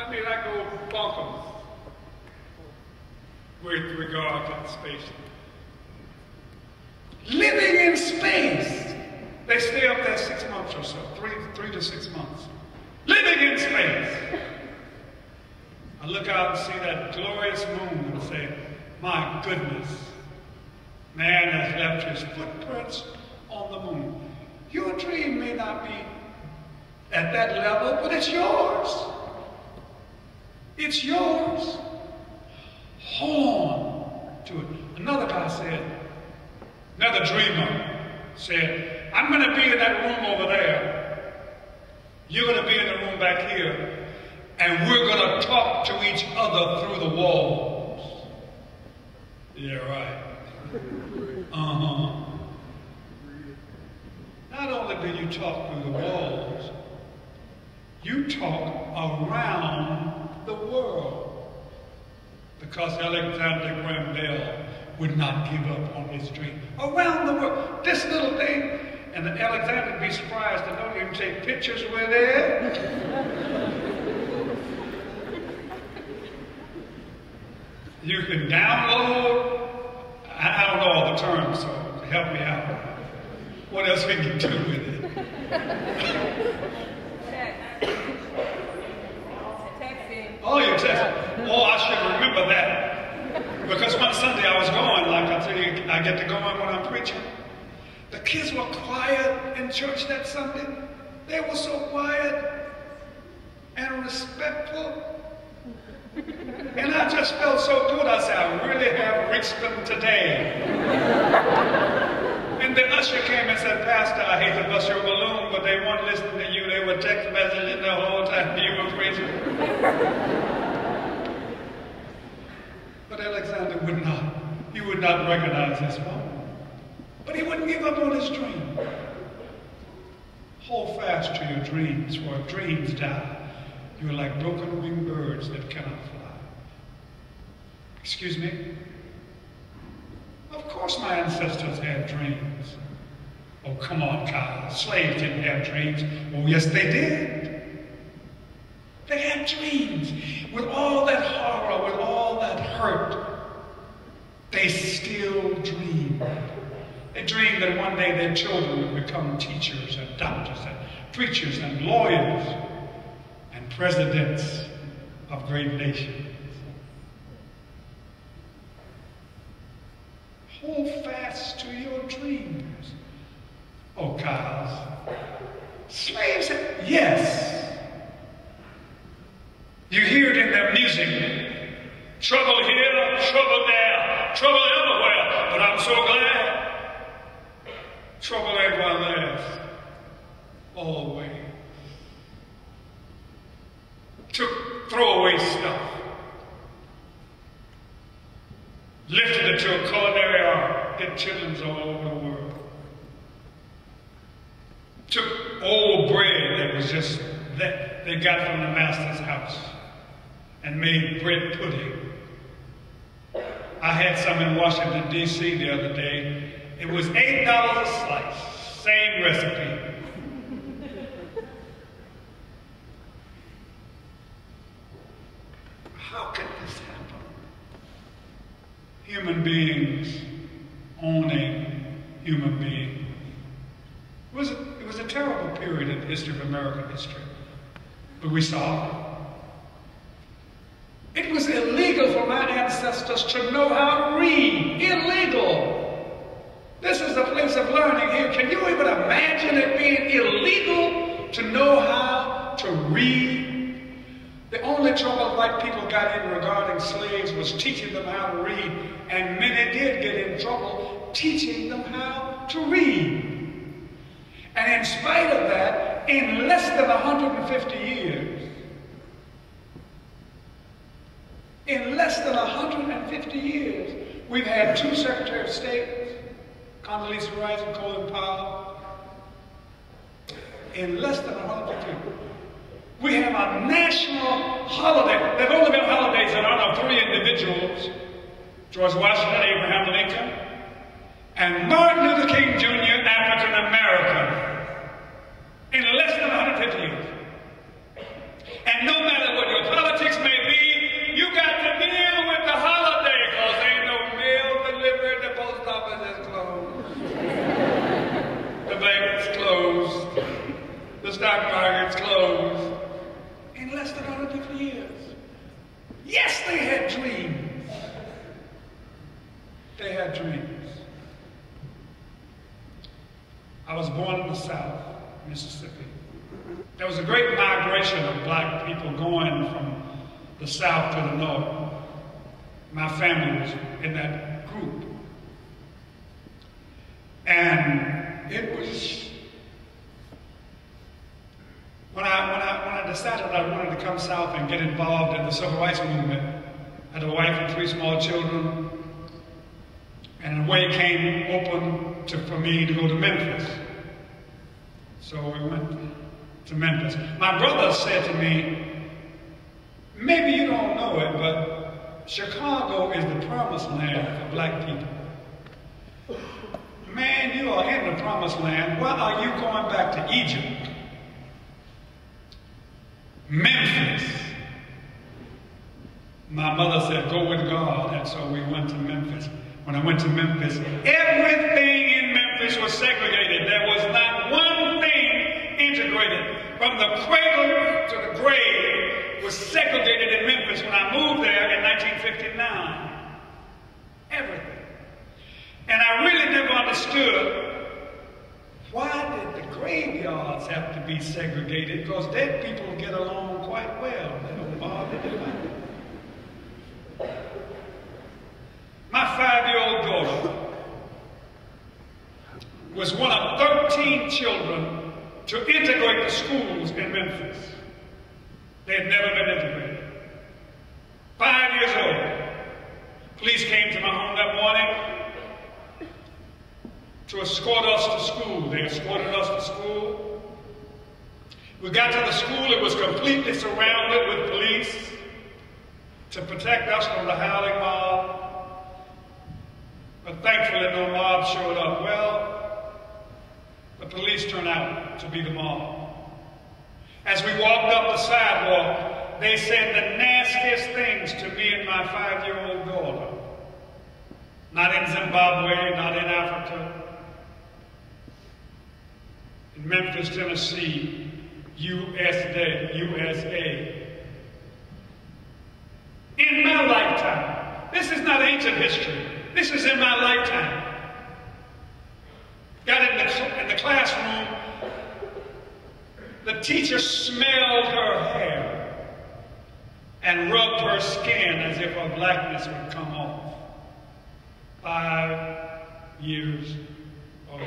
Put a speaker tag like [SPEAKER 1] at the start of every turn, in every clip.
[SPEAKER 1] I mean, I go bonkers with regard to the space. Living in space. They stay up there 6 months or so, three to 6 months. Living in space. I look out and see that glorious moon and say, my goodness, man has left his footprints on the moon. Your dream may not be at that level, but it's yours. It's yours. Hold on to it. Another guy said, another dreamer said, I'm going to be in that room over there. You're going to be in the room back here. And we're going to talk to each other through the walls. Yeah, right. Not only do you talk through the walls, you talk around the world. Because Alexander Graham Bell would not give up on his dream. Around the world. This little thing, and Alexander would be surprised to know you can take pictures with it. You can download, I don't know all the terms, so help me out. What else we can do with it?
[SPEAKER 2] Texting.
[SPEAKER 1] Oh, you're texting. Oh, I should remember that. Because one Sunday I was going, like I tell you, I get to go in when I'm preaching. The kids were quiet in church that Sunday. They were so quiet and respectful. And I just felt so good. I said, I really have reached them today. And the usher came and said, Pastor, I hate to bust your balloon, but they weren't listening to you. They were text messaging the whole time you were preaching. But Alexander would not. He would not recognize his phone. But he wouldn't give up on his dream. Hold fast to your dreams, for if dreams die, you are like broken-winged birds that cannot fly. Excuse me? Of course my ancestors had dreams. Oh, come on, Kyle. Slaves didn't have dreams. Oh, yes, they did. They had dreams. With all that horror, with all that hurt, they still dreamed. They dreamed that one day their children would become teachers and doctors and preachers and lawyers and presidents of great nations. Hold fast to your dreams. Oh, Kyle. Slaves, yes. You hear it in their music. Trouble here, trouble there, trouble everywhere. But I'm so glad. Trouble ain't gonna last. Always. Took throwaway stuff. Lifted it to a culinary art. Did chitlins all over the world. Took old bread that was just that they got from the master's house and made bread pudding. I had some in Washington, D.C. the other day. It was $8 a slice. Same recipe. How can this happen? Human beings owning human beings. It was a terrible period in the history of American history. But we saw it. It was illegal for my ancestors to know how to read. Illegal. This is the place of learning here. Can you even imagine it being illegal to know how to read? The only trouble white people got in regarding slaves was teaching them how to read. And many did get in trouble teaching them how to read. And in spite of that, in less than 150 years, we've had 2 Secretaries of State, Condoleezza Rice and Colin Powell. In less than 150 years, we have a national holiday. There have only been holidays in honor of 3 individuals: George Washington, Abraham Lincoln, and Martin Luther King Jr., African American. In less than 150 years. And no matter what your politics Targets closed in less than 150 years. Yes, they had dreams. They had dreams. I was born in the South, Mississippi. There was a great migration of black people going from the South to the North. My family was in that group. And it was, when I decided I wanted to come south and get involved in the civil rights movement, I had a wife and 3 small children, and a way came open for me to go to Memphis. So we went to Memphis. My brother said to me, maybe you don't know it, but Chicago is the promised land for black people. Man, you are in the promised land. Why are you going back to Egypt? Memphis. My mother said, go with God, and so we went to Memphis. When I went to Memphis, everything in Memphis was segregated. There was not one thing integrated. From the cradle to the grave was segregated in Memphis when I moved there in 1959. Everything. And I really never understood, why did the graveyards have to be segregated? Because dead people get along quite well. They don't bother anybody. My 5-year-old daughter was one of 13 children to integrate the schools in Memphis. They had never been integrated. 5 years old. Police came to my home that morning to escort us to school. They escorted us to school. We got to the school. It was completely surrounded with police to protect us from the howling mob. But thankfully, no mob showed up. Well, the police turned out to be the mob. As we walked up the sidewalk, they said the nastiest things to me and my 5-year-old daughter. Not in Zimbabwe, not in Africa. In Memphis, Tennessee, USA. In my lifetime. This is not ancient history. This is in my lifetime. Got in the classroom, the teacher smelled her hair and rubbed her skin as if her blackness would come off. 5 years old.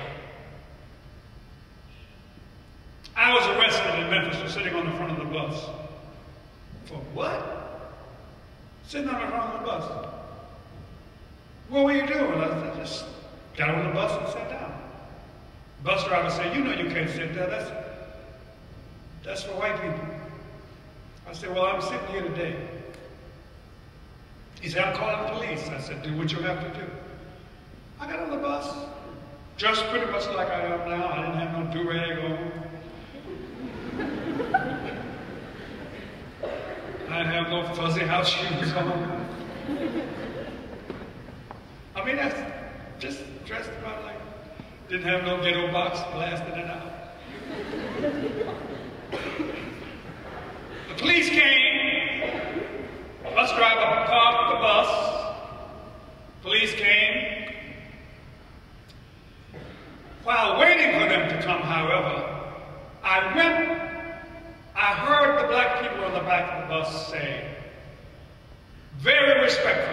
[SPEAKER 1] I was arrested in Memphis for sitting on the front of the bus. For what? Sitting on the front of the bus. What were you doing? I just got on the bus and sat down. The bus driver said, you know you can't sit there. That's for white people. I said, well, I'm sitting here today. He said, I'm calling the police. I said, do what you have to do. I got on the bus, dressed pretty much like I am now. I didn't have no do-rag on. I didn't have no fuzzy house shoes on. I mean, that's just dressed about like, didn't have no ghetto box blasting it out. The police came, bus driver parked the bus, police came. While waiting for them to come, however, I heard the black people on the back of the bus say, very respectfully,